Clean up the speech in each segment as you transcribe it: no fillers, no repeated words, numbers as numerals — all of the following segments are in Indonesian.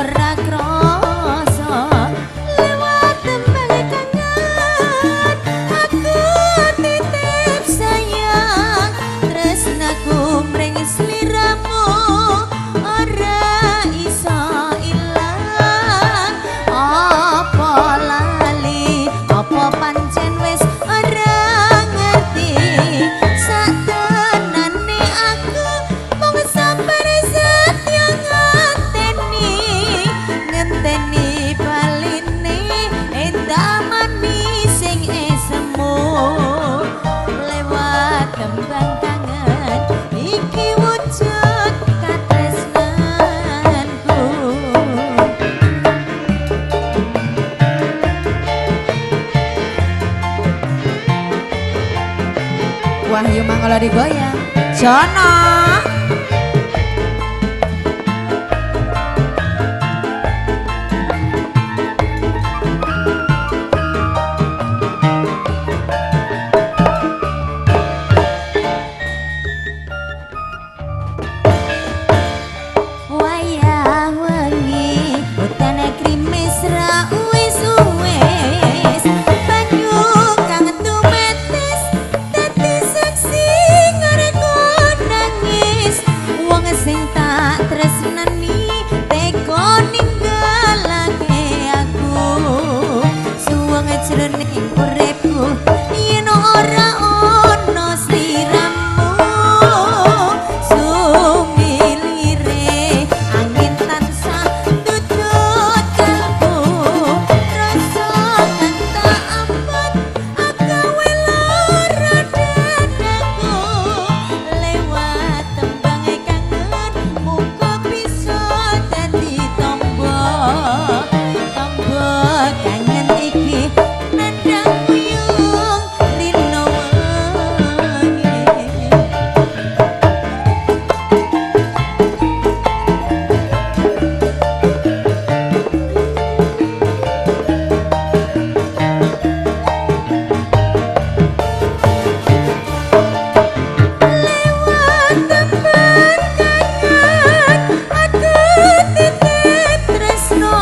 ora krasa lewat tembang kangen aku titip sayang tresnaku mring sliramu ora iso ilang apa lali apa pancen wis ora ngerti satenane aku mung sabar setya ngenteni baline endamani sing esemu lewat tembang kangen iki wujud katresnanku. Wahyu Mangala digoyang Jono. Wayah wengi udan krimis ra wis banyu kang tumetes dadi saksi ngareko nangis wong sing tak tresnani teko ninggalake aku suweng jroning uripku yen ora ono sliramu sumilire angin tansah dudut kalbu rasa kang tak ampun agawe lara dadaku lewat tembang kangen muga bisa dadi tombo kangen iki nandang muyung lino wengi. Lewat tembang kangen aku titip tresno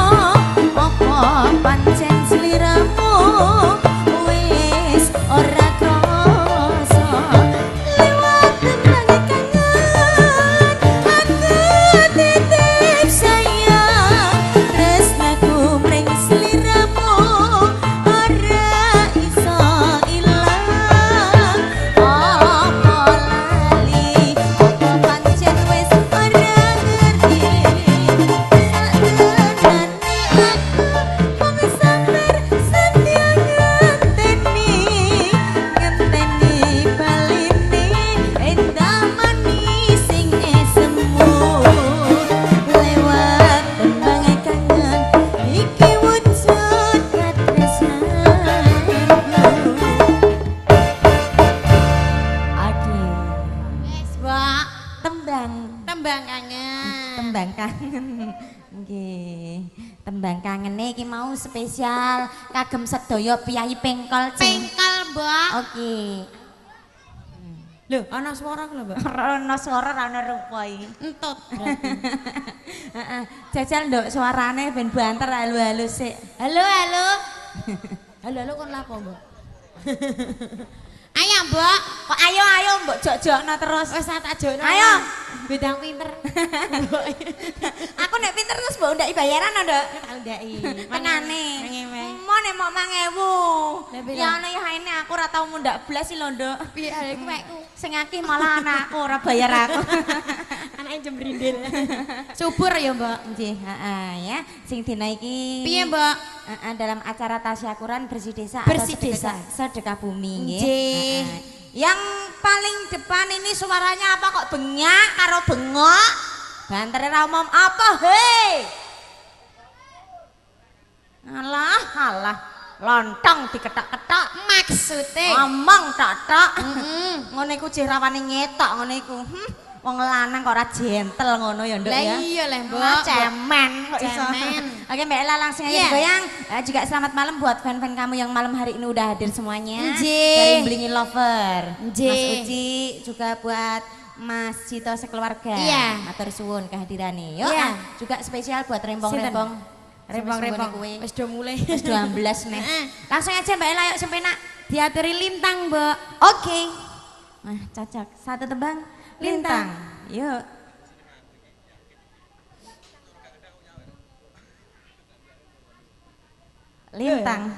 apa pancen sliramu wis ora krasa lewat tembang kangen aku titip sayang tresnaku mring sliramu ora iso ilang apa lali apa pancen wis ora ngerti satenane aku mung sabar setya ngenteni baline endamani sing esemu lewat tembang kangen iki wujud katresnanku. Ade Wes, Mbak. tembang Kangen. tembang kangen nggih tembang kangene iki mau spesial kagem sedaya piyayi pengkol Cing. Pengkal, Mbak. Oke. Lho, ana suara ku lho, Mbak. Ora ana swara ora ana rupa iki. Entut berarti. Heeh. Jajal nduk suarane ben banter halo-halo sik. Halo, halo. Halo, halo kon lapo, Mbak? Ayo, Mbak. Kok ayo mbok jok-jokno terus. Wes tak jono. Ayo. Bidang pinter. Aku nek pinter terus mbok ndaki bayaran nduk. Tak ndaki. Tenane. Mangewe. Mo nek mok 1000. Lah, pira? Ya ana ya haine aku ora tau mundak blas iki lho nduk. Piye aku wekku. Sing akeh malah anakku ora bayar aku. Anake jembrindil. Subur ya, Mbak. Nggih, heeh ya. Sing dina iki Piye, Mbak? dalam acara tasyakuran bersih desa Bersih atau sedekah, desa. sedekah bumi nggih. Nggih. Heeh. Yang paling depan ini suaranya apa kok benyak karo bengok? Bantere ra umum apa hei? Alah, alah. Lontong diketak-ketak. Maksudnya Ngomong tok-tok. Ngono iku jih rawani ngetok ngono iku. Wong lanang kok ora gentle ngono ya, Nduk lah ya. iya lah, Wah, Mbak. cemen kok iso. Cemen. Oke, Mbak Ella langsung aja Iya. digoyang. Juga selamat malam buat fan-fan kamu yang malam hari ini udah hadir semuanya. Nggih. Dari Blingi Lover. Nggih. Mas Uci juga buat Mas Jito sekeluarga. Iya. Matur suwun kehadirannya. Yuk, Iya. juga spesial buat rempong-rempong. Rempong-rempong kue. wis do mulai. Wis 12 nih. Langsung aja Mbak Ella yuk sempenak. Diaturi lintang, Mbak. Oke. Nah, cocok. Satu tebang. Lintang. Yuk. Lintang.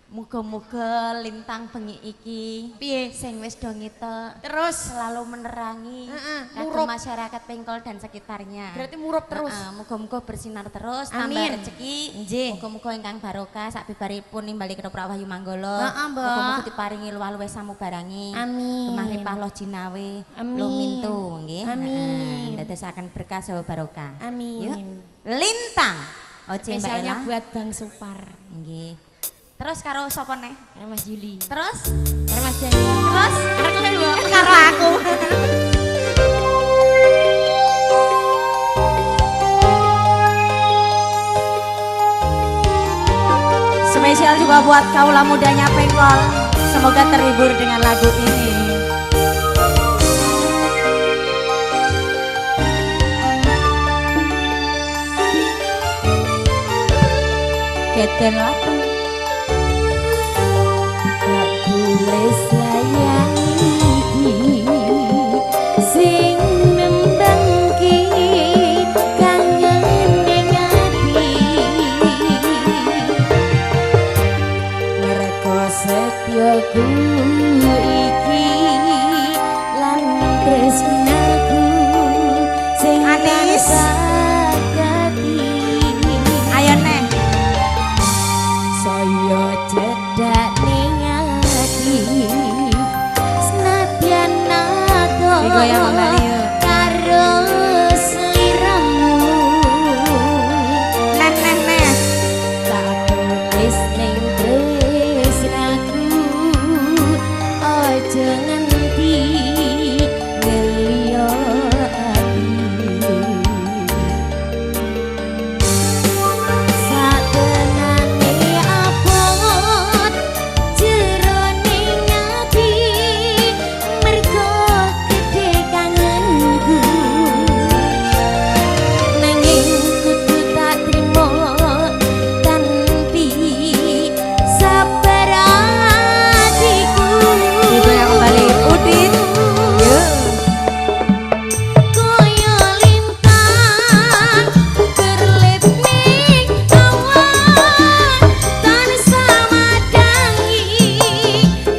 Muga-muga lintang bengi iki Piye? sing wis do ngitek Terus selalu menerangi kagem murup. masyarakat Pengkol dan sekitarnya. Berarti murup terus. Muga-muga bersinar terus, Amin. tambah rezeki. Nggih. Muga-muga ingkang barokah sak bibaripun nimbali ketoprak Wahyu Manggala. Heeh, Mbak. Muga-muga diparingi luwih samubarangi. Amin. Kemah ripah loh jinawe, Amin. lumintu nggih. Amin. Dadosaken berkah saha barokah. Amin. Yuk. Lintang. Oce Mbak Spesialnya Ella. buat Bang Supar. Nggih. Terus karo sapa neh? Karo Mas Juli. Terus Karo Mas Dani. Terus Karo kowe, Mbak. karo aku. Spesial juga buat kaula mudanya Pengkol. Semoga terhibur dengan lagu ini. Keten laku. Tak boleh sayangi sing nembangke kangen ning ati. Mereka setyaku iki lan tresnaku sing tansah gati. Ayo neh. Saya cedak ning ati senadyan nato Digoyang kembali, yuk. karo sliramu. Neh tak tulis ning tresnaku aja nganti ngelio ati. Satenane abot jeroning ati mergo gedhe kangenku nanging kudu tak trimo kanthi sabar atiku. Itu yang kembali Udin. Koyo lintang berlip ning awan tansah madangi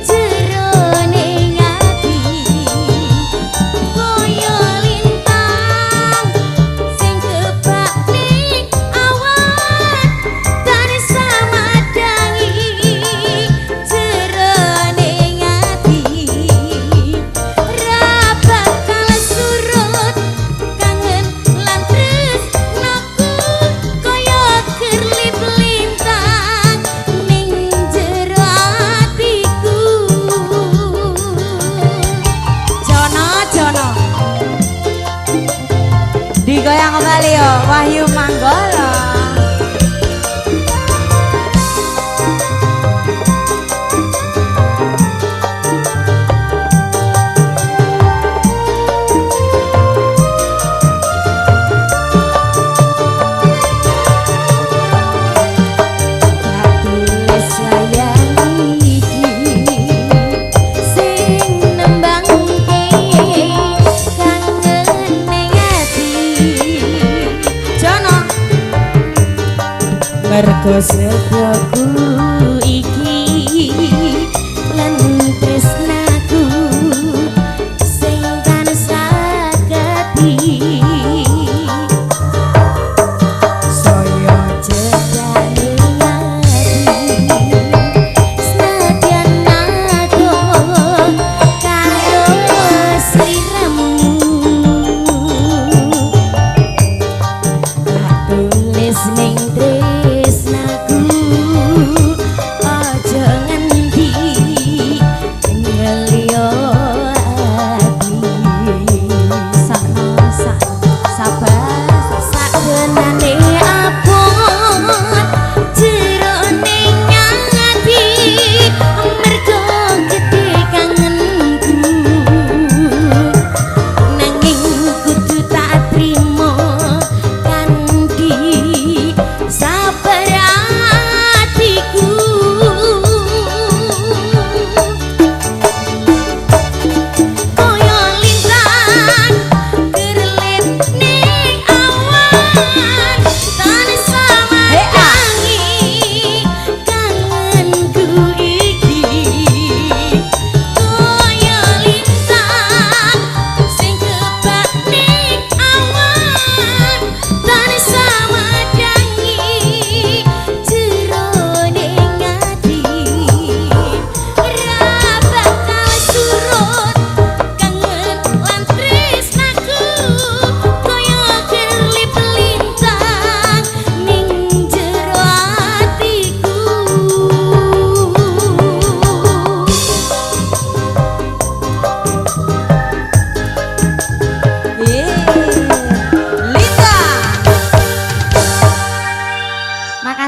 jeroning ati. Koyo lintang sing kebak ning awan tansah madangi jeroning ati. Ra bakal surut kangen lan tresnaku kaya kerlip lintang ning jero atiku. Jono digoyang kembali yo Wahyu Manggala. Tak tulis sayangi sing nembangke kangen ning ati. Jono mergo setyaku iki lan tresnaku sing tansah gati. Saya cedak ning ati senadyan nato karo sliramu. Tak tulis ning tresnaku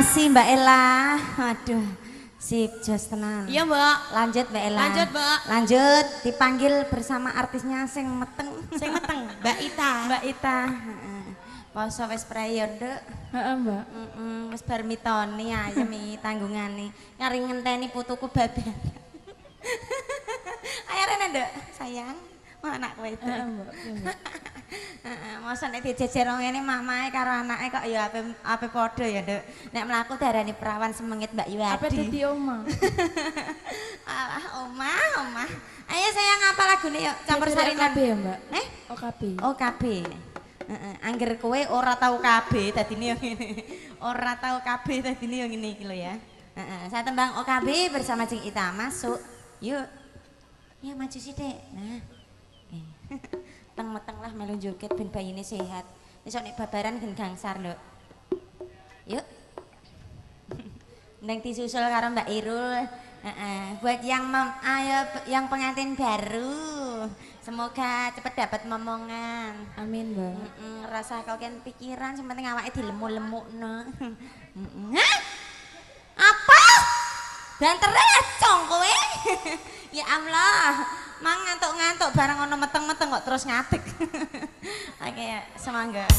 kasih Mbak Ella. Aduh, sip, jos tenan. Iya Mbak. Lanjut Mbak Ella. Lanjut Mbak. Lanjut, dipanggil bersama artisnya sing meteng. Sing meteng, Mbak Ita. Mbak Ita. Heeh. Poso wis prayo, Nduk. Heeh, Mbak. Wis bar mitoni ayem tanggungane. Nyari ngenteni putuku babar. Ayo Rena, Nduk, sayang. Wah, anak kowe itu. Heeh, Mbak. Heeh, mosok nek dijejer wong ngene mamae karo anake kok ya ape padha ya, Nduk. Nek mlaku darani perawan semengit Mbak Yuwadi. Apa dadi oma? Alah, omah. Ayo sayang apa lagune yuk campur sari OKB ya, Mbak? OKB. OKB. Heeh, angger kowe ora tau KB dadine yo ngene. Ora tau KB dadine yo ngene iki lho ya. Heeh, saya tembang OKB bersama Cing Ita masuk. Yuk. Ya maju sithik. Nah. Meteng lah melu joget ben bayine sehat. Besok nek babaran gen gangsar, Nduk. Yuk. Neng disusul karo Mbak Irul. Buat yang pengantin baru. Semoga cepat dapat momongan. Amin, Mbak. Rasa kau kan pikiran, yang penting awake dilemu-lemukno. Hah? Apa? Bantere cong kowe. Ya Allah. Mang ngantuk-ngantuk bareng ono meteng-meteng kok terus ngatik. Oke, semangga.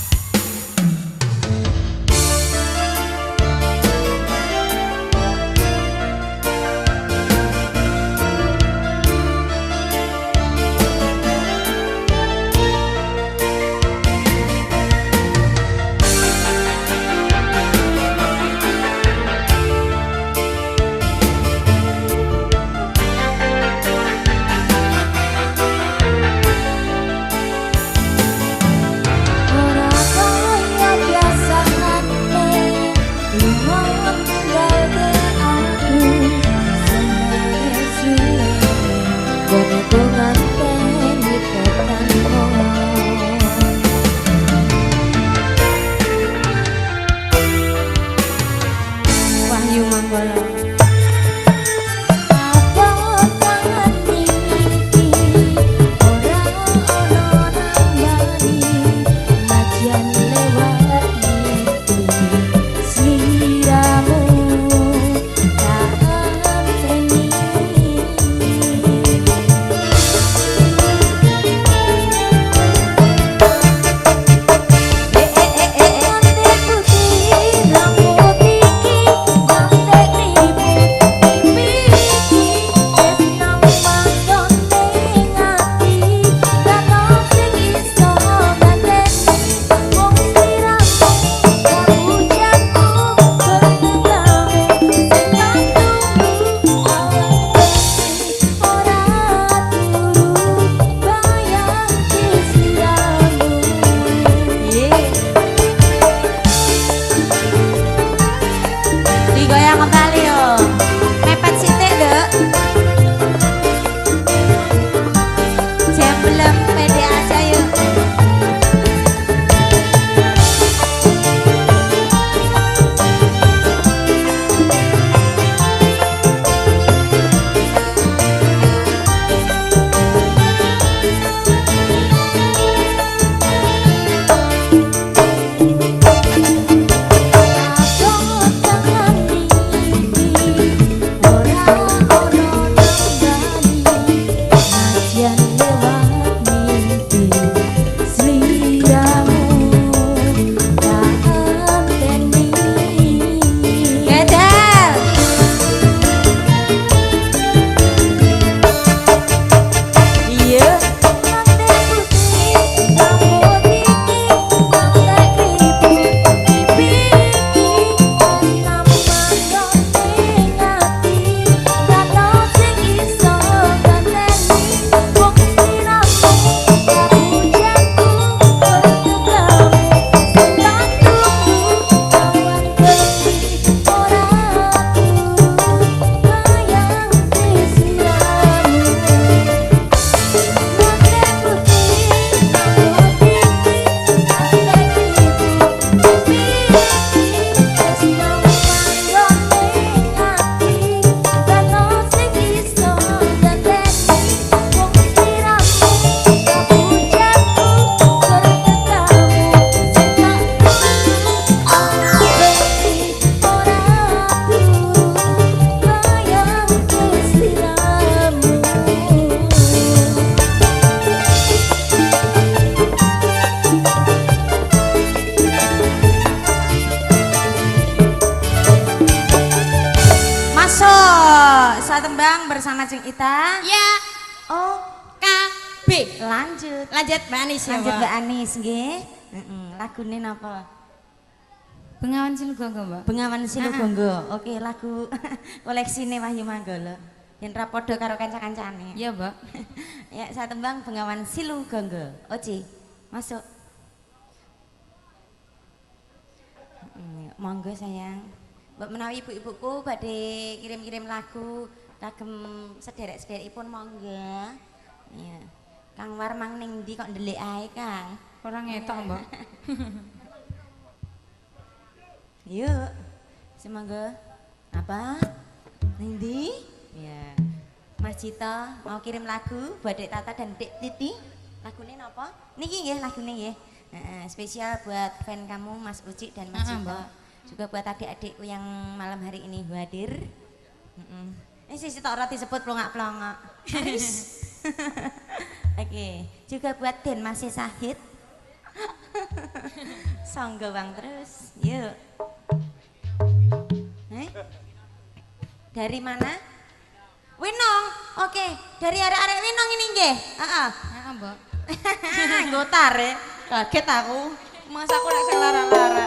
saya tembang bersama Cing Ita. Ya. Oh, KB. lanjut. Lanjut Mbak Anis ya, Lanjut Mbak. Mbak Anis nggih. Heeh, lagune napa? Bengawan Silugonggo, Mbak. Bengawan Silugonggo. Oke, lagu koleksine Wahyu Manggala. Yen ra padha karo kanca-kancane. Iya, Mbak. Ya, saya tembang Bengawan Silugonggo. Oci, masuk. Monggo sayang. Mbak menawi ibu-ibuku badhe kirim-kirim lagu kagem sederek-sederekipun monggo. Iya. Kang War mang ning ndi kok ndelik ae, Kang? Orang ngetok, Mbak. Yuk. Semangga. Apa? Ning ndi? Ya. Mas Cita mau kirim lagu buat Dek Tata dan Dek Titi. Lagune napa? Niki nggih lagune nggih. Spesial buat fan kamu Mas Uci dan Mas Cita. Juga buat adik-adikku yang malam hari ini hadir. Ini sih tak ora disebut plongak-plongak. Oke, juga buat Den Masih Sahid. Songgo bang terus, yuk. Dari mana? Winong, oke. Dari arek-arek Winong ini nggih. Heeh. Heeh, Mbak. Gotar ya. Kaget aku. Masa aku nek sing lara-lara.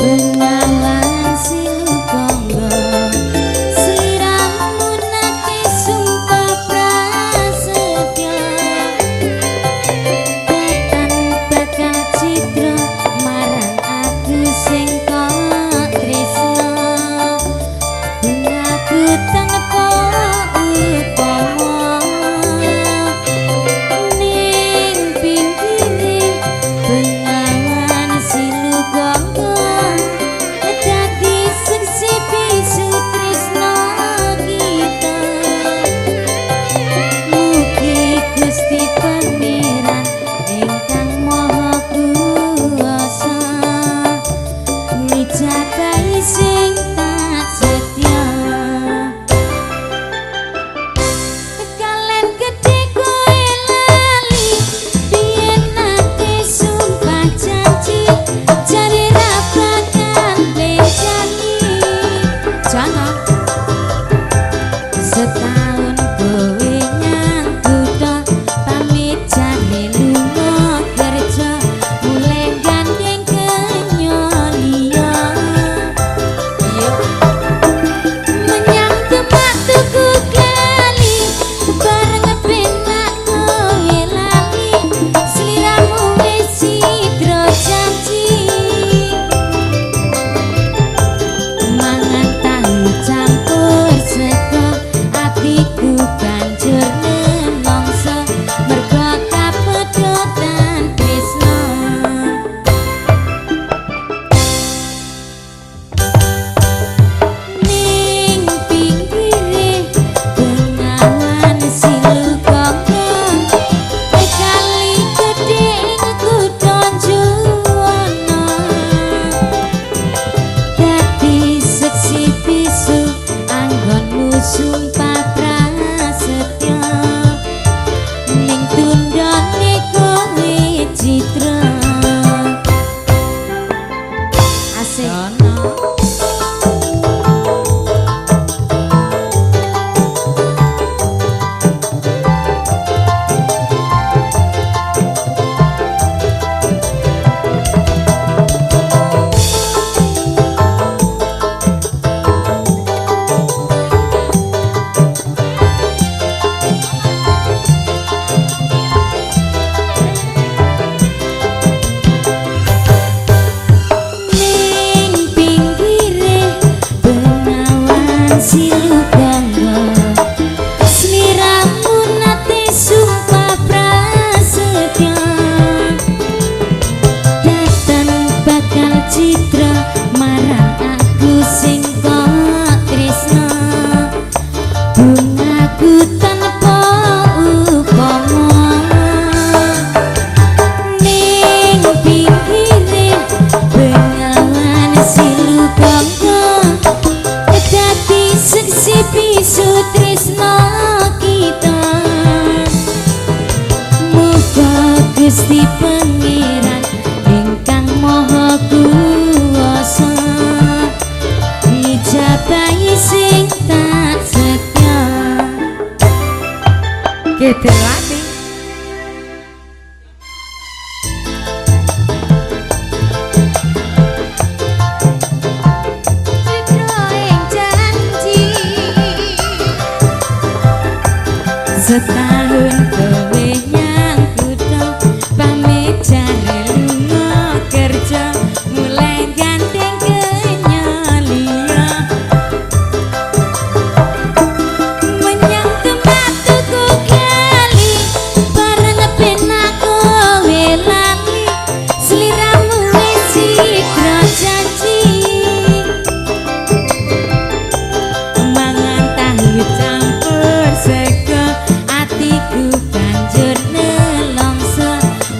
Bengawan setahun kowe yang kudu pamit jare lunga kerja mulai gandeng kenyalia menyang tempat tuku kali bareng penak kowe lali sliramu wis sikro janji mangan tahu campur sego atiku banjur nelongso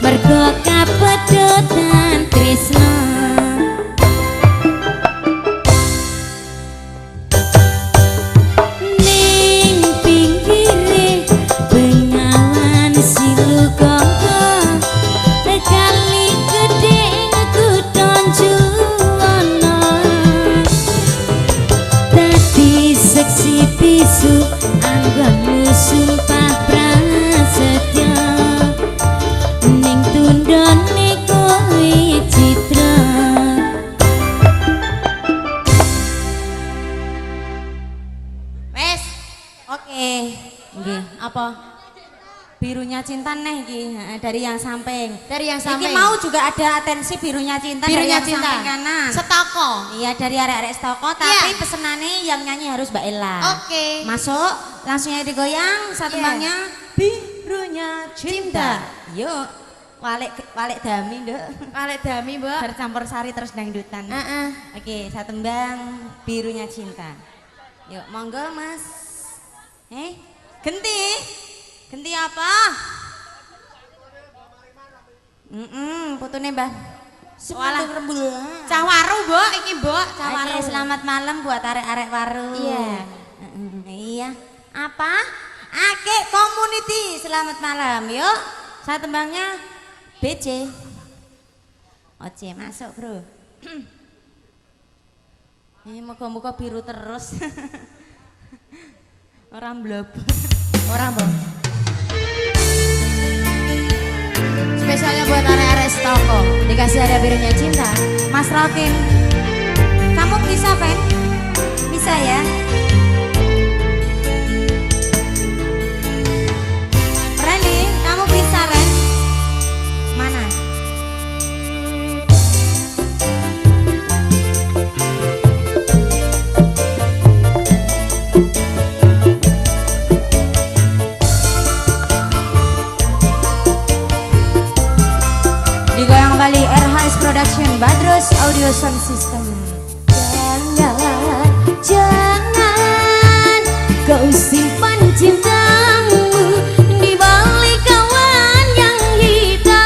mergo kapedotan tresno ning pinggire bengawan silu kongko kali gede ngekudon juwana dadi seksi bisu anggonmu sumpah prasetya ning tundone kowe citra Wes, oke. Nggih, apa? Birunya cinta neh iki, dari yang samping. dari yang Iki samping mau juga ada atensi birunya cinta dari birunya yang cinta samping kanan. setoko Iya dari arek-arek stoko, tapi Iya. pesenannya yang nyanyi harus Mbak Ella. Oke. Masuk, langsung aja digoyang, satu Iya. tembangnya birunya cinta. Yuk, walik dami nduk. Walek dami mbak Bercampur sari terus dangdutan. Oke, satu tembang birunya cinta. Yuk, monggo Mas. Genti? Genti apa? Putune Mbah. Walah. Sepatu rembul. cah waru mbak iki mbak cah Oke, waru selamat malam buat arek-arek waru. Iya. Iya. Apa? Ake community. Selamat malam. Yuk. Saya tembangnya BC. Oce masuk, Bro. Ini moga-moga biru terus. Orang blabut. orang mbak spesialnya buat arek-arek stoko dikasih ada birunya cinta Mas Rokin. Kamu bisa, Pen? Bisa ya? Reni, kamu bisa, Ren? Mana? Digoyang kembali RHS Production Badrus Audio Sound System. Jangan kau simpan cintamu di balik awan yang hitam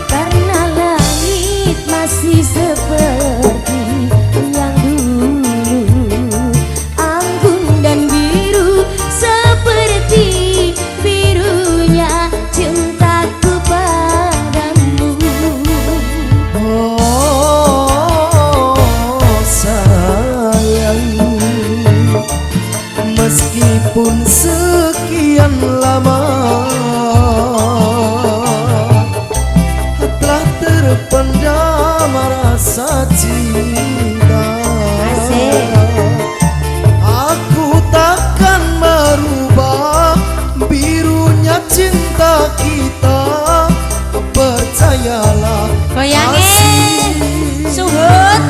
karena langit masih seperti yang dulu anggun dan biru seperti birunya cintaku padamu. Sayang, meskipun sekian lama telah terpendam rasa cinta. Asik. Aku takkan merubah birunya cinta kita. Percayalah, Goyangin. kasih. Suhut.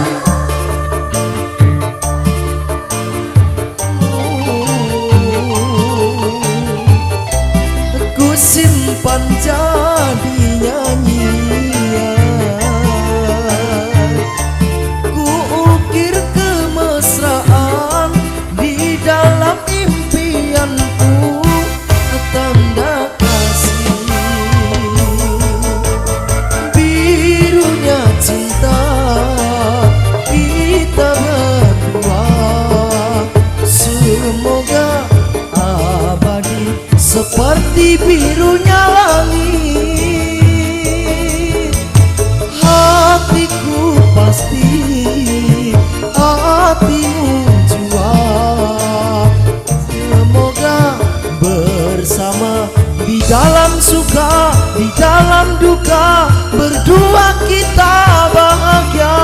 Ku simpan jadi nyanyian, ku ukir kemesraan di dalam impianku, tanda kasih birunya cinta kita berdua. Semoga abadi seperti birunya langit. Hatiku pasti, hatimu jua. Semoga bersama di dalam suka, di dalam duka, berdua kita bahagia.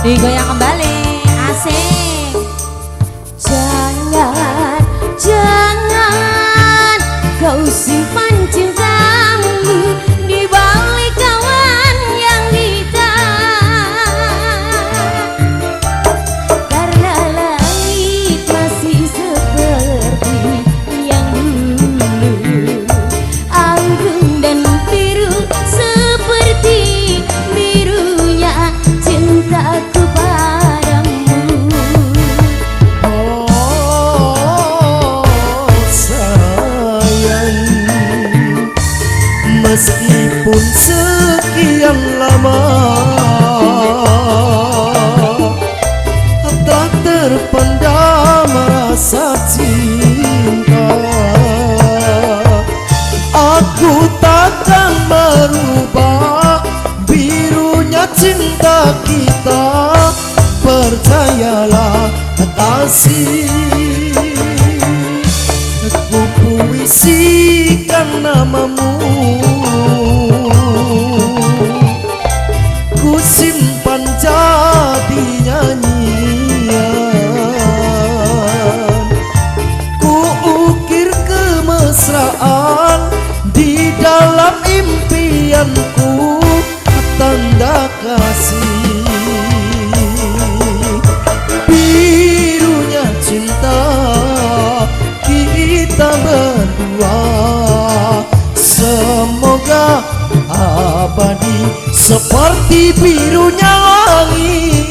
digoyang kembali asik. Jangan, jangan kau simpan cintamu di balik kawan yang hitam, karena langit masih seperti yang dulu, anggun dan biru seperti birunya cintaku padamu. Meskipun sekian lama tak terpendam rasa cinta, aku takkan merubah birunya cinta kita. Percayalah kasih, ku puisikan namamu, ku simpan jadi nyanyian, ku ukir kemesraan di dalam impianku, tanda kasih. Birunya cinta kita berdua, semoga abadi seperti birunya langit.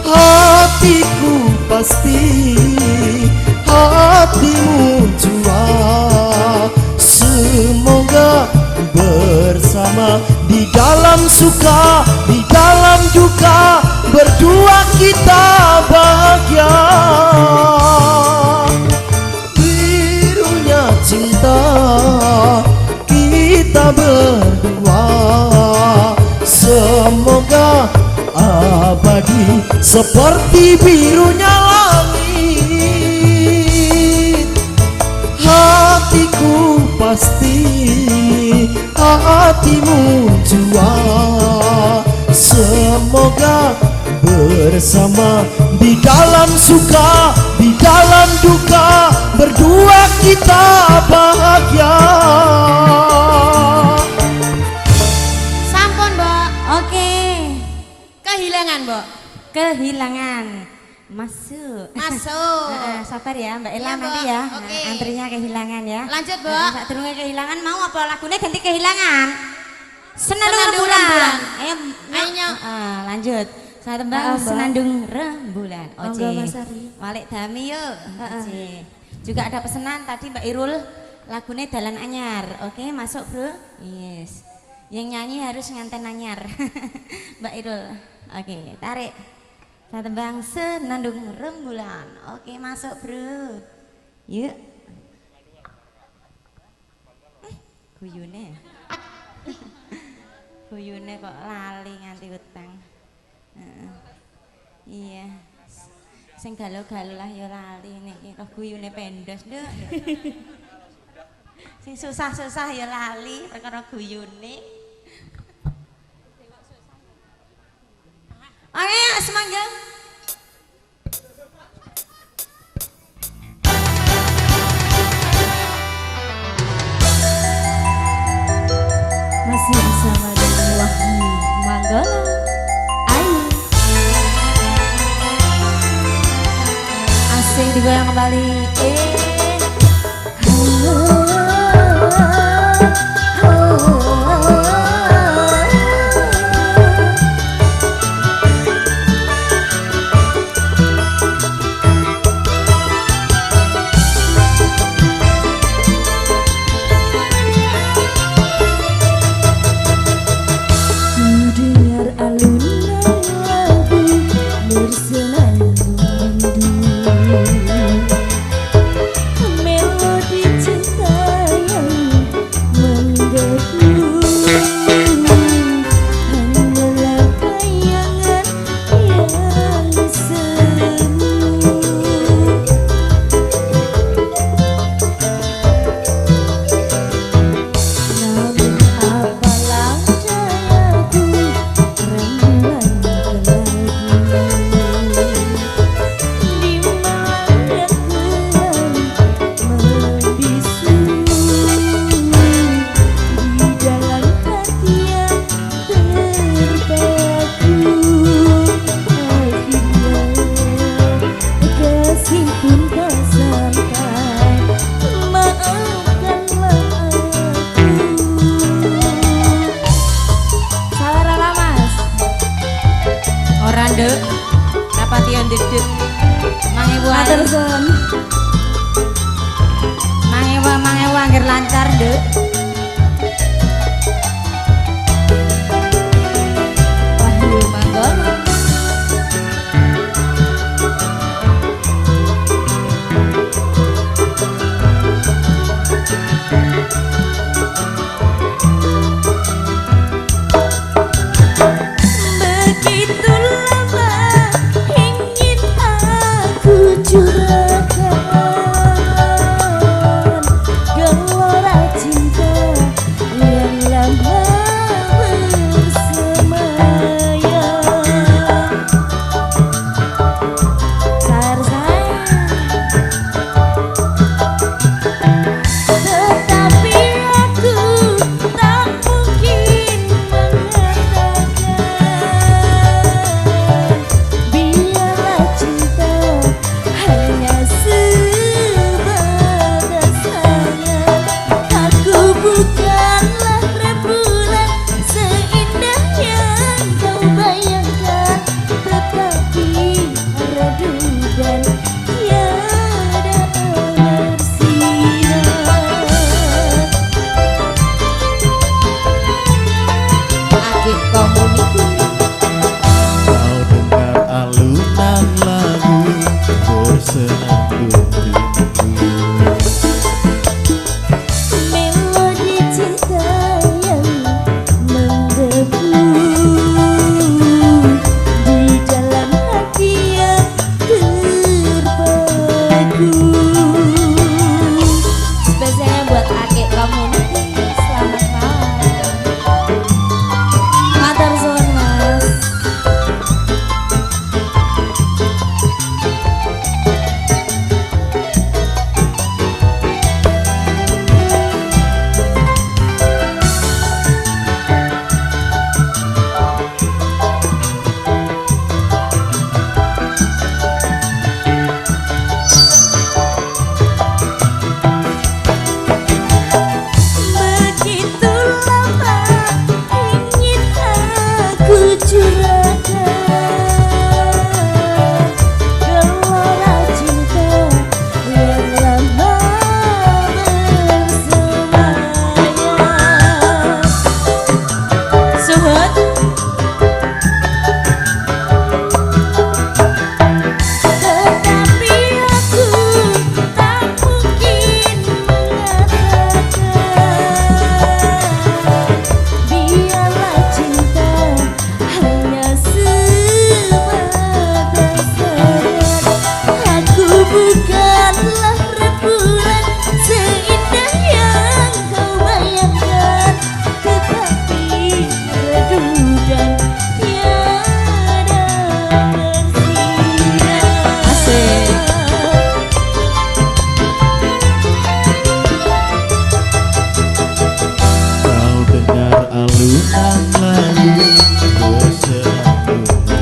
Hatiku pasti, hatimu jua, semoga bersama di dalam suka, di dalam duka, berdua kita bahagia. Birunya cinta kita berdua, semoga abadi seperti birunya langit. Hatiku pasti, hatimu jua, semoga bersama di dalam suka, di dalam duka, berdua kita bahagia. Sampun, Mbok. Oke, Kehilangan, Mbok. kehilangan masuk. Masuk. Sabar ya Mbak Ella, Iya, Mbak. nanti ya. Oke. Antrinya kehilangan ya. Lanjut, Mbok. Saat durunge kehilangan mau apa lagunya ganti kehilangan. Senandung Senandung rembulan. rembulan. Ayo, Ayo. lanjut. Saya tembang Mbak. senandung rembulan. Oce. Monggo, Mas Ari. Walik dami yuk. Oce. Juga ada pesanan tadi Mbak Irul, lagunya Dalan Anyar. Oke, masuk bro. Yes. Yang nyanyi harus nganten anyar. Mbak Irul. Oke, tarik. Saya tembang senandung rembulan. Oke, masuk bro. Yuk. Guyune. Guyune kok lali nganti utang. Iya. Sing galau-galau lah ya lali niki kok guyune pendos nduk. Sing susah-susah ya lali perkara guyune. Ayo semangga. Masih bersama dengan Wahyu Manggala. Ayo. Asing digoyang kembali. Dengar alunan lagu bersenandung rindu. mangewa anggar lancar, Nduk. Wahyu Manggono. Begitu lama ingin aku curahkan gelora cinta yang lama bersemayam. Sayang, tetapi aku tak mungkin mengatakan biarlah cinta hanya sebatas sayang. Aku bukanlah rembulan seindah yang kau bayangkan, tetapi redu dan tiada bersinar. Akik Komuniti. Kau dengar alunan lagu bersenandung rindu. Melodi cinta yang menggebu di dalam hati yang terpaku. Spesialnya buat Akik Komuniti. Selamat malam. Matur suwun, Mas. Begitu lama ingin aku curahkan gelora cinta yang lama bersemayam. Suhun. Tetapi aku tak mungkin mengatakan biarlah cinta hanya sebatas sayang. Aku bukanlah rembulan seindah yang kau bayangkan, tetapi redu dan tiada bersinar. Asik. Kau dengar alunan lagu bersenandung rindu.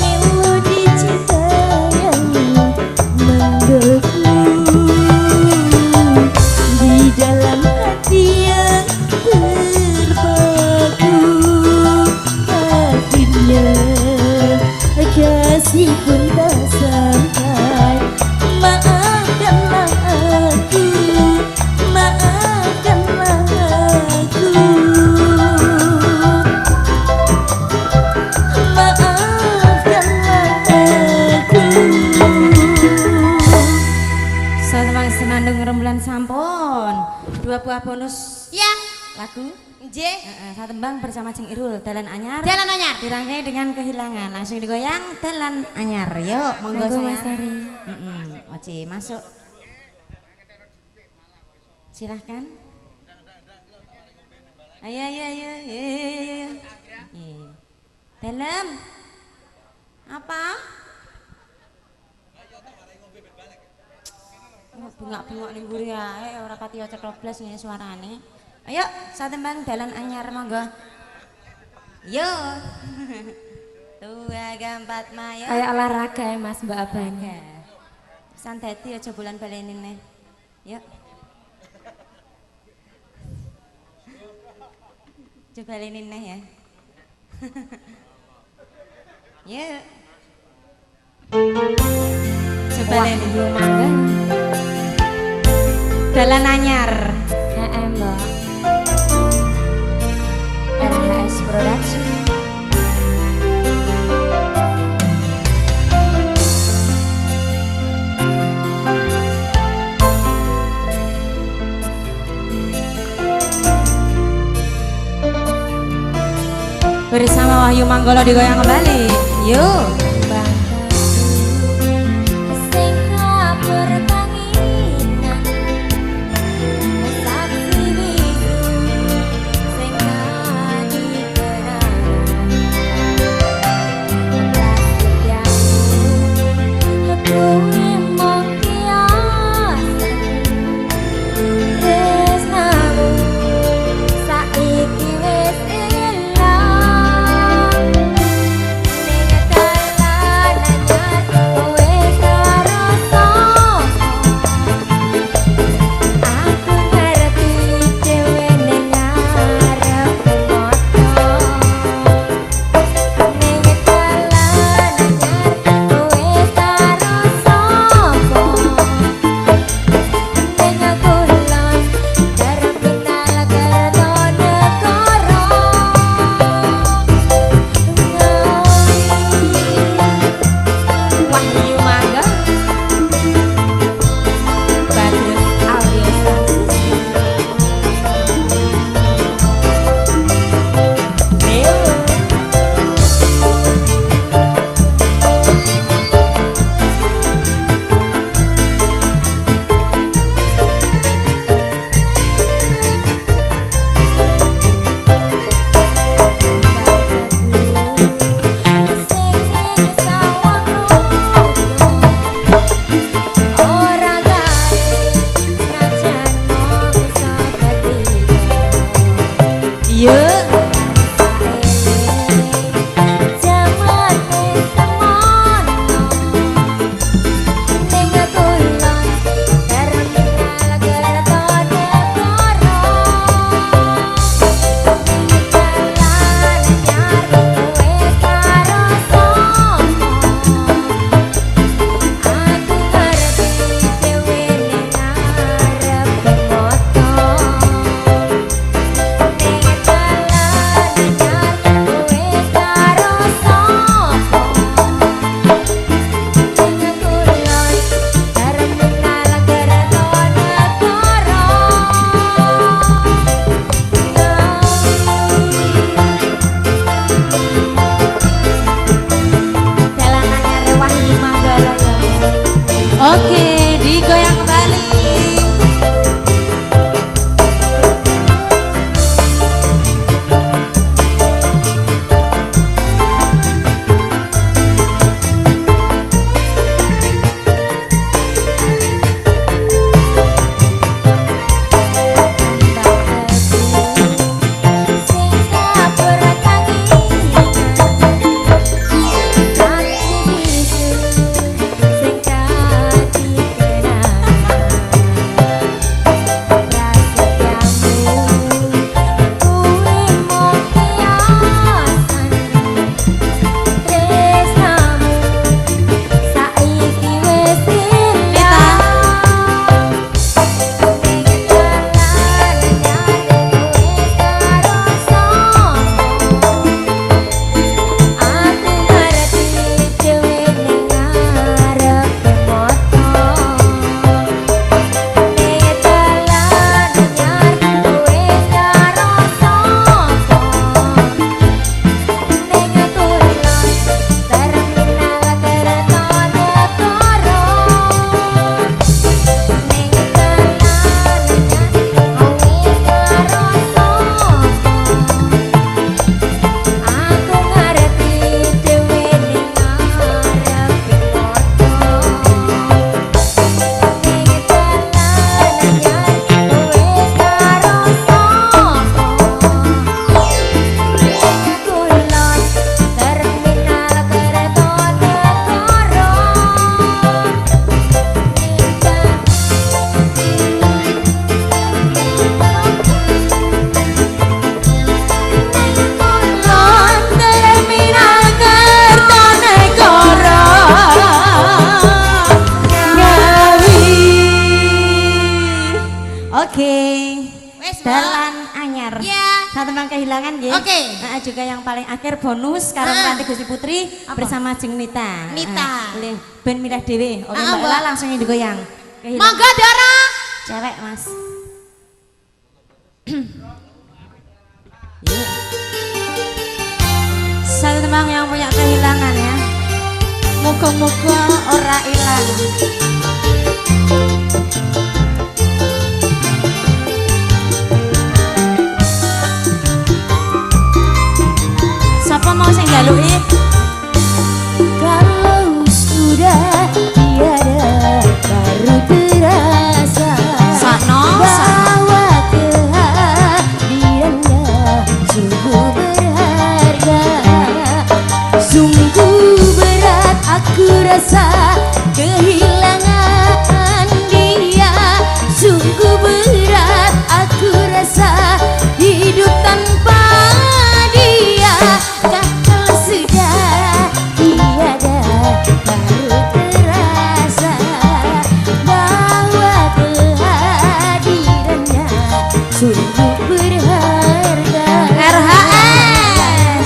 Melodi cinta yang menggebu di dalam hati yang terpaku. Akhirnya kasih pun tak sampai. Maafkanlah aku, maafkanlah aku, maafkanlah aku. Satemang senandung rembulan sampun. 2 buah bonus Ya, lagu. J. Satembang bersama Jeng Irul, Dalan Anyar. Jalan Anyar. Dirangkai dengan kehilangan. Langsung digoyang Dalan Anyar. Yuk, monggo Monggo, saya. Mas Ari. Oci, masuk. Silahkan. Ayo, ayo, ayo, ayo, ayo. Dalam. Apa? Bengak-bengok ning mburi ae ora pati cetoblas ngene suarane. Ayo, Satembang Dalan Anyar monggo. Yo. Tua gampat mayo. Kayak olahraga ya Mas Mbak Abang. Santeti aja bulan balenin nih. Yuk. Coba balenin nih ya. Yuk. baleni. Wahyu Mangga. Dalan anyar. Mbak. RHS Production. Bersama Wahyu Manggolo digoyang kembali. Yuk. kangge Wes, Mbak. dalan anyar. Iya. Satu tembang kehilangan nggih. Oke. Nah, juga yang paling akhir bonus karo Ranti Gusti Putri bersama Jeng Nita. Nita. Boleh ben milah dhewe. Oke, Mbak Mbak. Ella langsung digoyang. Kehilangan. Monggo Dara. Cewek, Mas. Yuk. Satu tembang yang punya kehilangan ya. Muga-muga ora ilang. Siapa mau sing galuki? Kalau sudah tiada baru terasa Sakno, bahwa kehadirannya sungguh berharga. Sungguh berat aku rasa kehilangan dia. Sungguh berat aku rasa hidup tanpa dia. Kalau sudah tiada baru terasa bahwa kehadirannya sungguh berharga. RHS.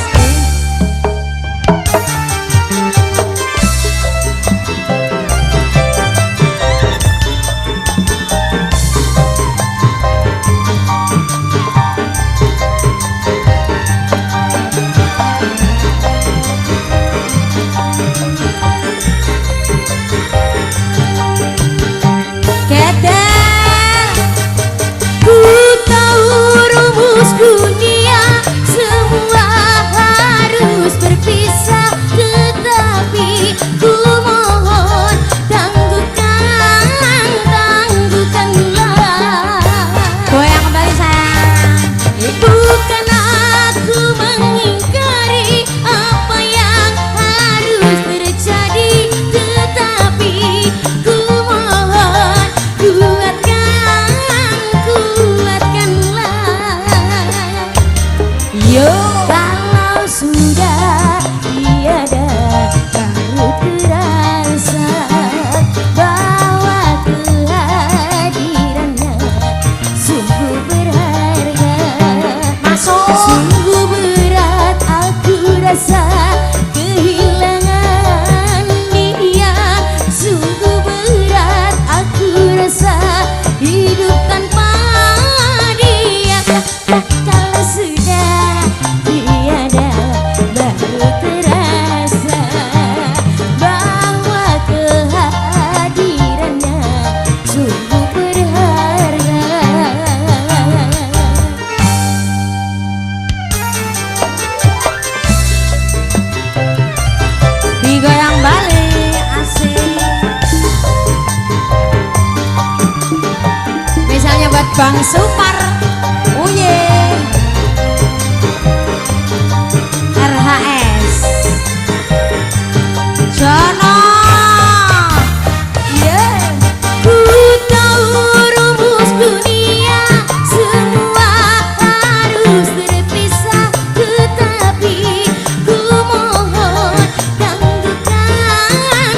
Gedeng. Ku tahu rumus dunia semua harus berpisah, tetapi ku mohon tangguhkanlah. Goyang kembali sayang. Bukan aku mengingkari apa yang harus terjadi, tetapi ku mohon kuatkanlah. Yo. Kalau sudah tiada baru terasa bahwa kehadirannya sungguh berharga. Masuk. Sungguh berat aku rasa kehilangan dia. Sungguh berat aku rasa hidup tanpa dia. Kalau sudah tiada baru terasa bahwa kehadirannya sungguh berharga. Digoyang balik asik. Misalnya buat Bang Supar. Uye. RHS. Jono. Yeah. Ku tahu rumus dunia semua harus berpisah, tetapi ku mohon tangguhkanlah.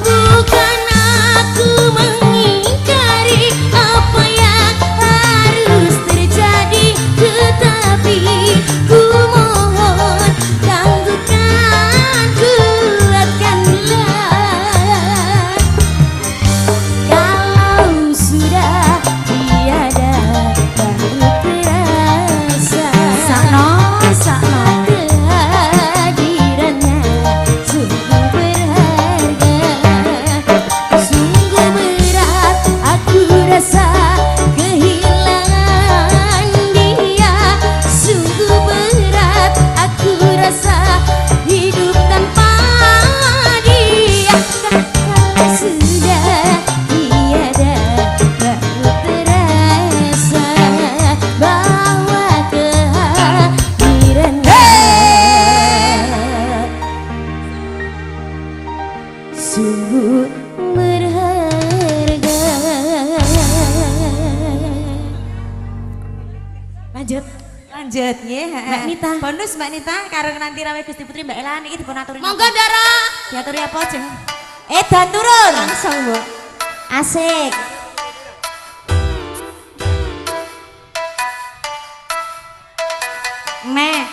Bukan aku mengingkari apa yang harus terjadi, tetapi ku mohon tangguhkan, kuatkanlah. Kalau sudah tiada baru terasa Sakno, sakno. kehadirannya sungguh berharga. Sungguh berat aku rasa kehilangan dia. Sungguh berat aku rasa hidup tanpa dia. Kalau sudah tiada baru terasa bahwa kehadirannya sungguh berharga. Lanjut. Lanjut nggih. Mbak Nita. Bonus Mbak Nita karo nanti rawe Gusti Putri Mbak Ella niki dipun aturi. Monggo Dara. Diaturi apa, Jeng? Edan turun. Langsung Bu. Asik. Meh.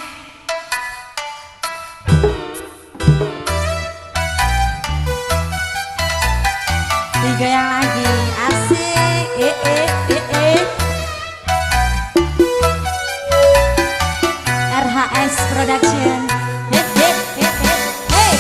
Tiga yang lagi. Asik. RHS Production. Hip hip hip hip. Hey.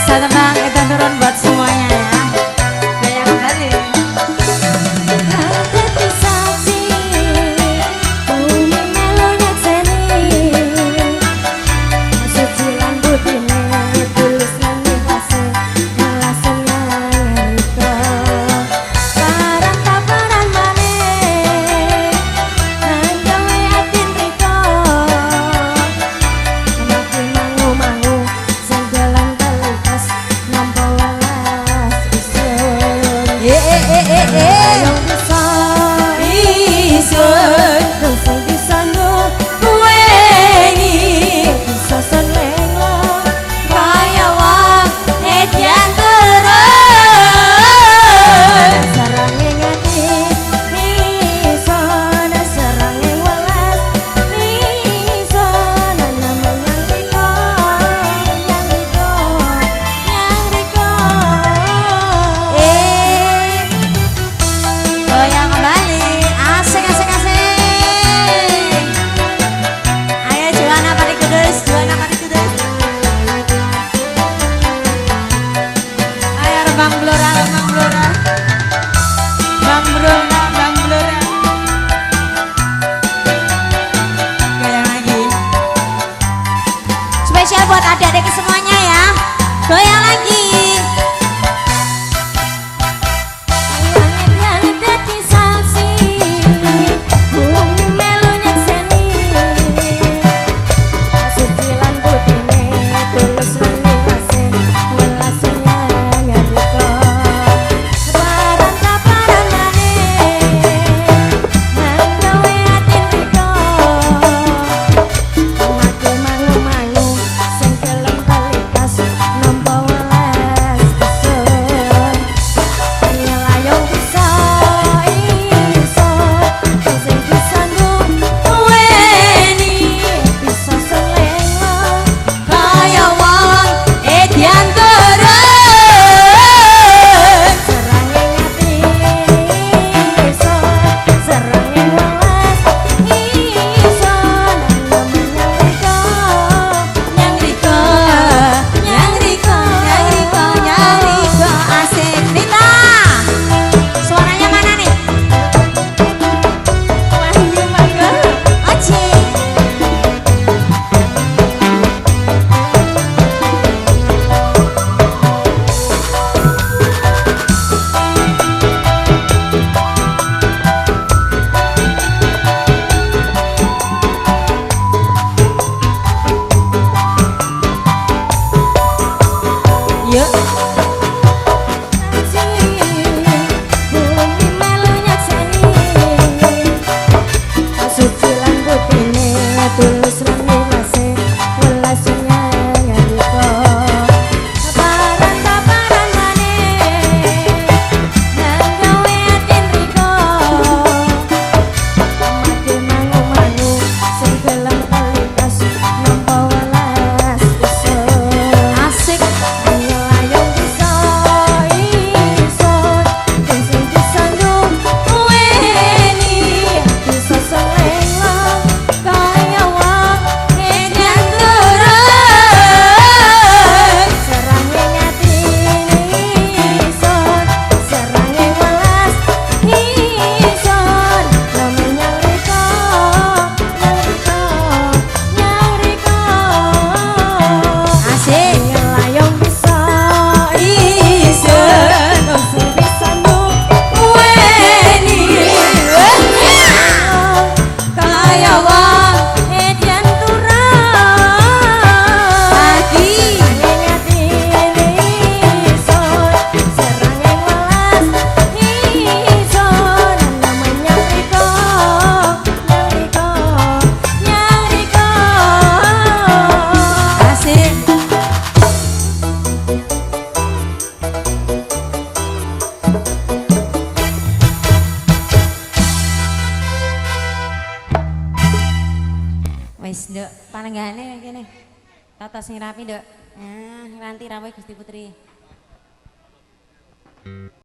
Satu bang, itu turun buat semuanya ya. Wis, Nduk, panenggane kene. Tata sing rapi, Nduk. Nah, ranti rawuh Gusti Putri.